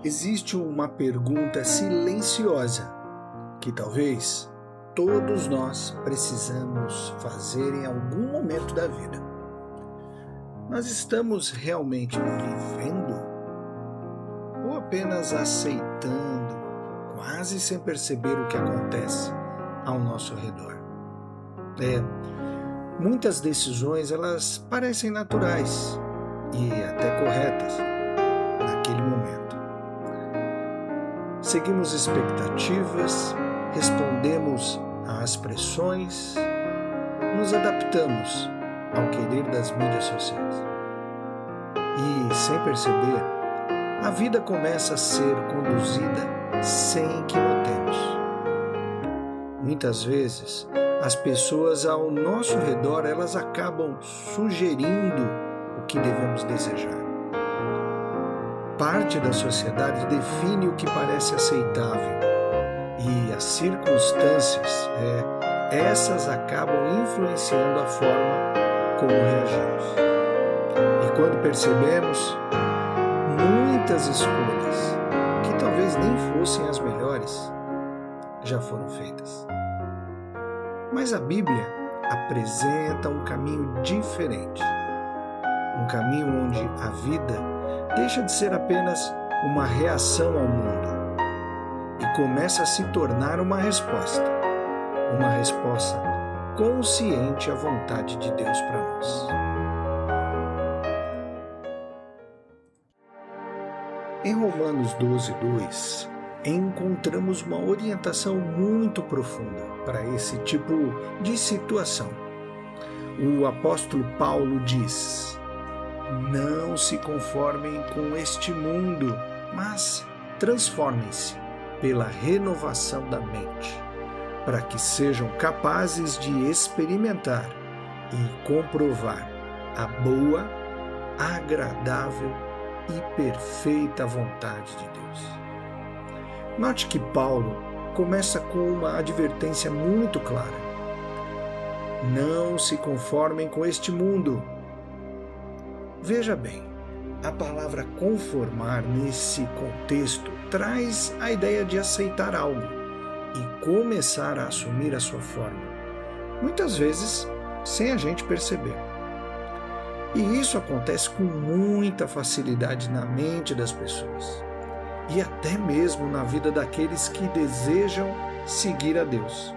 Existe uma pergunta silenciosa que talvez todos nós precisamos fazer em algum momento da vida. Nós estamos realmente vivendo ou apenas aceitando, quase sem perceber o que acontece ao nosso redor? Muitas decisões elas parecem naturais e até corretas naquele momento. Seguimos expectativas, respondemos às pressões, nos adaptamos ao querer das mídias sociais. E, sem perceber, a vida começa a ser conduzida sem que notemos. Muitas vezes, as pessoas ao nosso redor, elas acabam sugerindo o que devemos desejar. Parte da sociedade define o que parece aceitável e as circunstâncias, essas acabam influenciando a forma como reagimos. E quando percebemos, muitas escolhas, que talvez nem fossem as melhores, já foram feitas. Mas a Bíblia apresenta um caminho diferente. Um caminho onde a vida deixa de ser apenas uma reação ao mundo e começa a se tornar uma resposta consciente à vontade de Deus para nós. Em Romanos 12:2, encontramos uma orientação muito profunda para esse tipo de situação. O apóstolo Paulo diz: não se conformem com este mundo, mas transformem-se pela renovação da mente, para que sejam capazes de experimentar e comprovar a boa, agradável e perfeita vontade de Deus. Note que Paulo começa com uma advertência muito clara. Não se conformem com este mundo. Veja bem, a palavra conformar nesse contexto traz a ideia de aceitar algo e começar a assumir a sua forma, muitas vezes sem a gente perceber. E isso acontece com muita facilidade na mente das pessoas e até mesmo na vida daqueles que desejam seguir a Deus.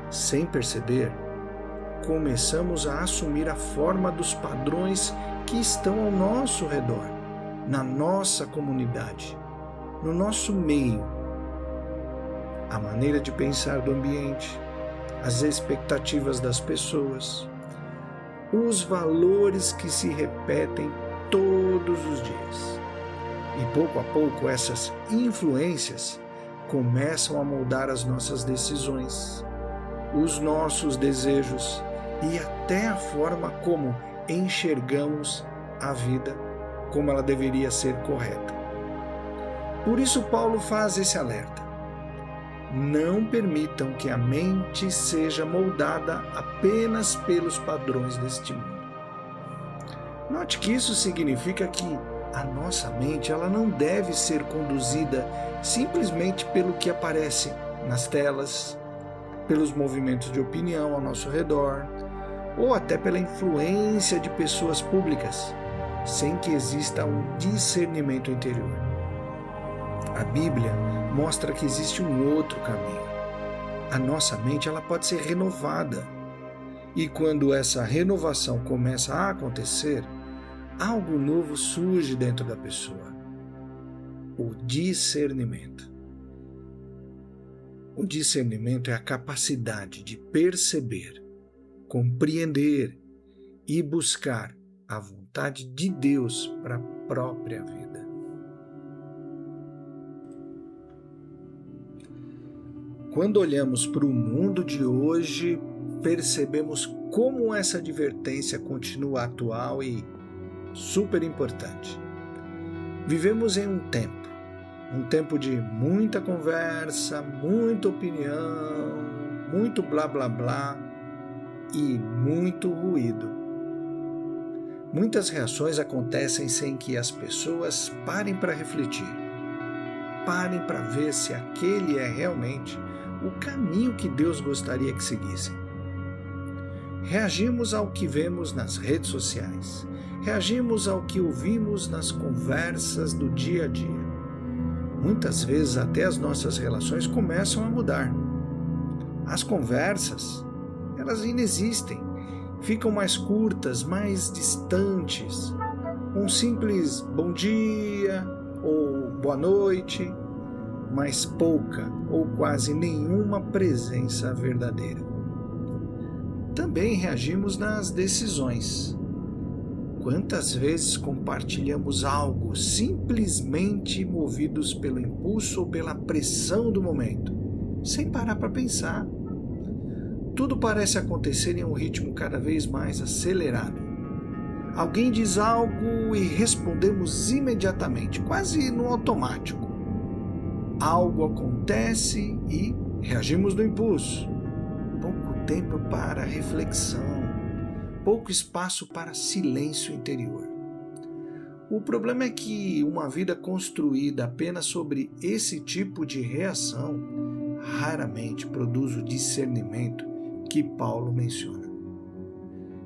Sem perceber, começamos a assumir a forma dos padrões que estão ao nosso redor, na nossa comunidade, no nosso meio. A maneira de pensar do ambiente, as expectativas das pessoas, os valores que se repetem todos os dias. E pouco a pouco essas influências começam a moldar as nossas decisões, os nossos desejos e até a forma como enxergamos a vida, como ela deveria ser correta. Por isso Paulo faz esse alerta. Não permitam que a mente seja moldada apenas pelos padrões deste mundo. Note que isso significa que a nossa mente ela não deve ser conduzida simplesmente pelo que aparece nas telas, pelos movimentos de opinião ao nosso redor, ou até pela influência de pessoas públicas, sem que exista um discernimento interior. A Bíblia mostra que existe um outro caminho. A nossa mente ela pode ser renovada. E quando essa renovação começa a acontecer, algo novo surge dentro da pessoa. O discernimento. O discernimento é a capacidade de perceber, compreender e buscar a vontade de Deus para a própria vida. Quando olhamos para o mundo de hoje, percebemos como essa advertência continua atual e super importante. Vivemos em um tempo de muita conversa, muita opinião, muito blá blá blá e muito ruído. Muitas reações acontecem sem que as pessoas parem para refletir, parem para ver se aquele é realmente o caminho que Deus gostaria que seguissem. Reagimos ao que vemos nas redes sociais, reagimos ao que ouvimos nas conversas do dia a dia. Muitas vezes até as nossas relações começam a mudar. As conversas, elas inexistem, ficam mais curtas, mais distantes. Um simples bom dia ou boa noite, mas pouca ou quase nenhuma presença verdadeira. Também reagimos nas decisões. Quantas vezes compartilhamos algo simplesmente movidos pelo impulso ou pela pressão do momento, sem parar para pensar? Tudo parece acontecer em um ritmo cada vez mais acelerado. Alguém diz algo e respondemos imediatamente, quase no automático. Algo acontece e reagimos no impulso. Pouco tempo para reflexão. Pouco espaço para silêncio interior. O problema é que uma vida construída apenas sobre esse tipo de reação raramente produz o discernimento que Paulo menciona.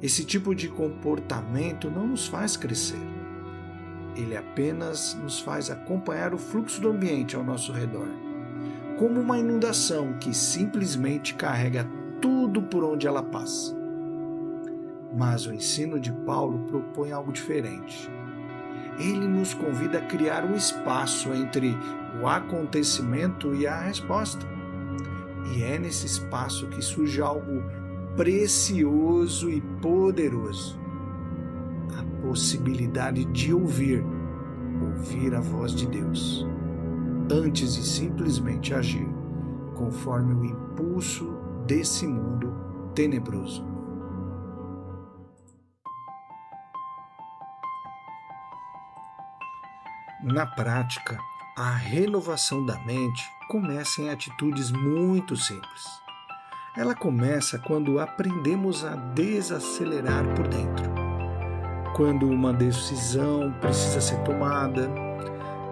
Esse tipo de comportamento não nos faz crescer. Ele apenas nos faz acompanhar o fluxo do ambiente ao nosso redor, como uma inundação que simplesmente carrega tudo por onde ela passa. Mas o ensino de Paulo propõe algo diferente. Ele nos convida a criar um espaço entre o acontecimento e a resposta. E é nesse espaço que surge algo precioso e poderoso. A possibilidade de ouvir a voz de Deus, antes de simplesmente agir conforme o impulso desse mundo tenebroso. Na prática, a renovação da mente começa em atitudes muito simples. Ela começa quando aprendemos a desacelerar por dentro. Quando uma decisão precisa ser tomada,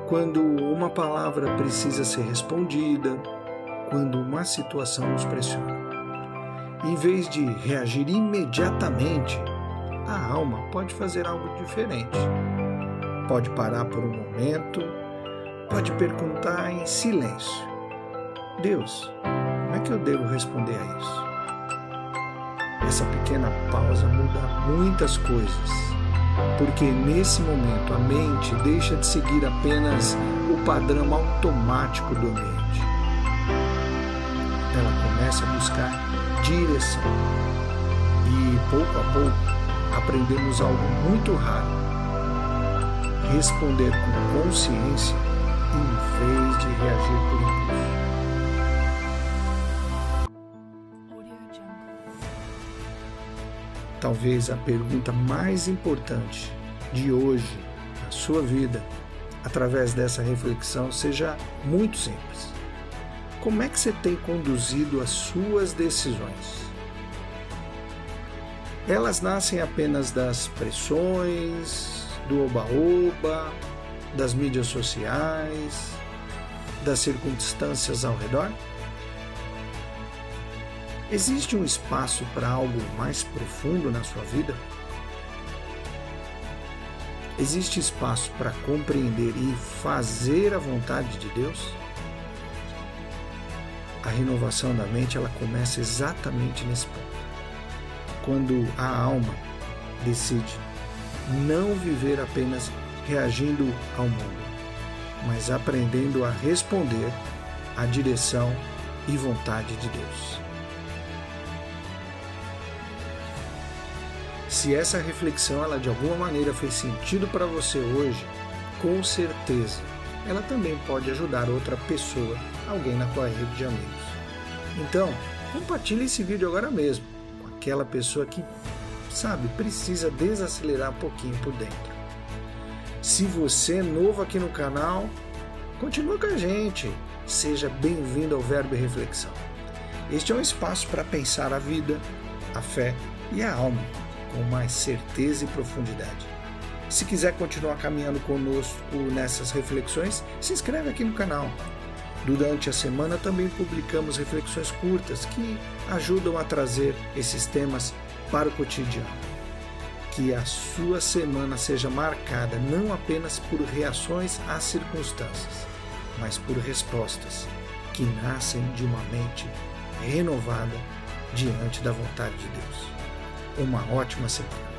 quando uma palavra precisa ser respondida, quando uma situação nos pressiona. Em vez de reagir imediatamente, a alma pode fazer algo diferente. Pode parar por um momento, pode perguntar em silêncio: Deus, como é que eu devo responder a isso? Essa pequena pausa muda muitas coisas, porque nesse momento a mente deixa de seguir apenas o padrão automático do ambiente. Ela começa a buscar direção. E pouco a pouco aprendemos algo muito raro: responder com consciência em vez de reagir por impulso. Talvez a pergunta mais importante de hoje na sua vida, através dessa reflexão, seja muito simples. Como é que você tem conduzido as suas decisões? Elas nascem apenas das pressões, do oba-oba, das mídias sociais, das circunstâncias ao redor? Existe um espaço para algo mais profundo na sua vida? Existe espaço para compreender e fazer a vontade de Deus? A renovação da mente, ela começa exatamente nesse ponto. Quando a alma decide não viver apenas reagindo ao mundo, mas aprendendo a responder à direção e vontade de Deus. Se essa reflexão ela de alguma maneira fez sentido para você hoje, com certeza ela também pode ajudar outra pessoa, alguém na tua rede de amigos. Então, compartilhe esse vídeo agora mesmo com aquela pessoa que, precisa desacelerar um pouquinho por dentro. Se você é novo aqui no canal, continua com a gente. Seja bem-vindo ao Verbo e Reflexão. Este é um espaço para pensar a vida, a fé e a alma com mais certeza e profundidade. Se quiser continuar caminhando conosco nessas reflexões, se inscreve aqui no canal. Durante a semana também publicamos reflexões curtas que ajudam a trazer esses temas para o cotidiano. Que a sua semana seja marcada não apenas por reações às circunstâncias, mas por respostas que nascem de uma mente renovada diante da vontade de Deus. Uma ótima semana.